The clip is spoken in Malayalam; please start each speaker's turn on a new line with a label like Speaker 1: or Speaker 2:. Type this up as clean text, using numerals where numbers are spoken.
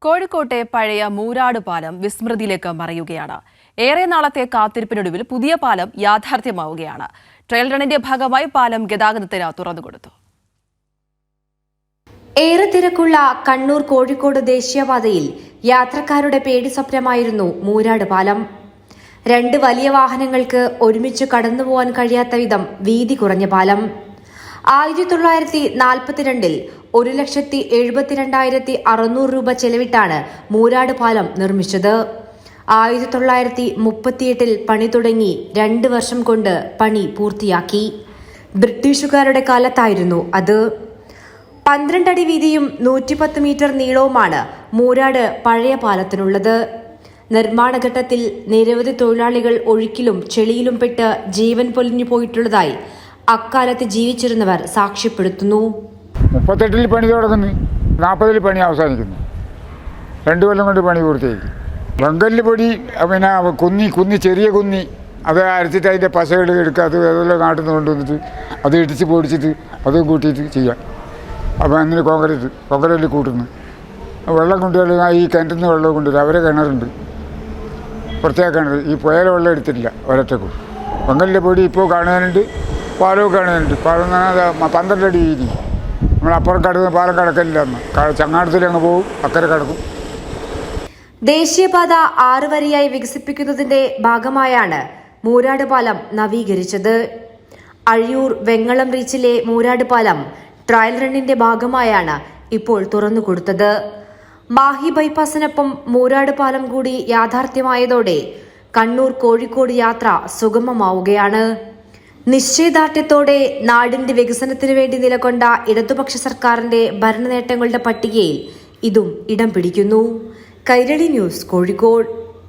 Speaker 1: കോഴിക്കോട്ടെ പഴയ മൂരാട് പാലം വിസ്മൃതിയിലേക്ക് മറയുകയാണ്. ഏറെ നാളത്തെ കാത്തിരിപ്പിനൊടുവിൽ പുതിയ പാലം യാഥാർത്ഥ്യമാവുകയാണ്. ട്രയൽ റണ്ണിന്റെ ഭാഗമായി പാലം ഗതാഗതത്തിന് തുറന്നുകൊടുത്തു.
Speaker 2: ഏറെ തിരക്കുള്ള കണ്ണൂർ കോഴിക്കോട് ദേശീയപാതയിൽ യാത്രക്കാരുടെ പേടി സ്വപ്നമായിരുന്നു മൂരാട് പാലം. രണ്ട് വലിയ വാഹനങ്ങൾക്ക് ഒരുമിച്ച് കടന്നുപോകാൻ കഴിയാത്ത വിധം വീതി കുറഞ്ഞ പാലം. 1942 1,72,600 രൂപ ചെലവിട്ടാണ് മൂരാട് പാലം നിർമ്മിച്ചത്. 1938 പണി തുടങ്ങി 2 വർഷം കൊണ്ട് പണി പൂർത്തിയാക്കി. ബ്രിട്ടീഷുകാരുടെ കാലത്തായിരുന്നു അത്. 12 അടി വീതിയും 110 മീറ്റർ നീളവുമാണ് മൂരാട് പഴയ പാലത്തിനുള്ളത്. നിർമ്മാണഘട്ടത്തിൽ നിരവധി തൊഴിലാളികൾ ഒഴുക്കിലും ചെളിയിലും പെട്ട് ജീവൻ പൊലിഞ്ഞു പോയിട്ടുള്ളതായി അക്കാലത്ത് ജീവിച്ചിരുന്നവർ സാക്ഷ്യപ്പെടുത്തുന്നു.
Speaker 3: 38 പണി തുടങ്ങുന്നു, 40 പണി അവസാനിക്കുന്നു. 2 കൊല്ലം കൊണ്ട് പണി പൂർത്തിയാക്കി. വെങ്കല്ല് പൊടി പിന്നെ കുന്നി ചെറിയ കുന്നി അത് അരച്ചിട്ട് അതിൻ്റെ പശകൾ എടുക്കുക, അത് ഏതെല്ലാം നാട്ടിൽ നിന്ന് കൊണ്ടുവന്നിട്ട് അത് ഇടിച്ച് പൊടിച്ചിട്ട് അതും കൂട്ടിയിട്ട് ചെയ്യാം. അപ്പോൾ അങ്ങനെ കോൺക്രീറ്റ് കൂട്ടുന്നു. വെള്ളം കൊണ്ടുവരിക, ഈ കിണറ്റിൽ നിന്ന് വെള്ളം കൊണ്ടുവരിക. അവരെ കിണറുണ്ട്, പ്രത്യേക കിണർ. ഈ പുഴയിലെ വെള്ളം എടുത്തിട്ടില്ല ഒരൊറ്റക്കും. വെങ്കലിൻ്റെ പൊടി ഇപ്പോൾ കാണുന്നുണ്ട്, പാലവും കാണുന്നുണ്ട്. പാലം എന്ന് പറഞ്ഞാൽ 12 അടി വീതി. നമ്മളപ്പുറം കടന്ന് പാലം കടക്കലില്ല. ചങ്ങാടത്തിൽ അങ്ങ് പോകും, അക്കരെ കടക്കും.
Speaker 2: ദേശീയപാത 6 വരിയായി വികസിപ്പിക്കുന്നതിന്റെ ഭാഗമായാണ് മൂരാട് പാലം നവീകരിച്ചത്. അഴിയൂർ വെങ്ങളം റീച്ചിലെ മൂരാട് പാലം ട്രയൽ റണ്ണിന്റെ ഭാഗമായാണ് ഇപ്പോൾ തുറന്നുകൊടുത്തത്. മാഹി ബൈപ്പാസിനൊപ്പം മൂരാട് പാലം കൂടി യാഥാർത്ഥ്യമായതോടെ കണ്ണൂർ കോഴിക്കോട് യാത്ര സുഗമമാവുകയാണ്. നിശ്ചയദാർഢ്യത്തോടെ നാടിന്റെ വികസനത്തിനു വേണ്ടി നിലകൊണ്ട ഇടതുപക്ഷ സർക്കാരിന്റെ ഭരണ നേട്ടങ്ങളുടെ പട്ടികയിൽ ഇതും ഇടം പിടിക്കുന്നു. കൈരളി ന്യൂസ്, കോഴിക്കോട്.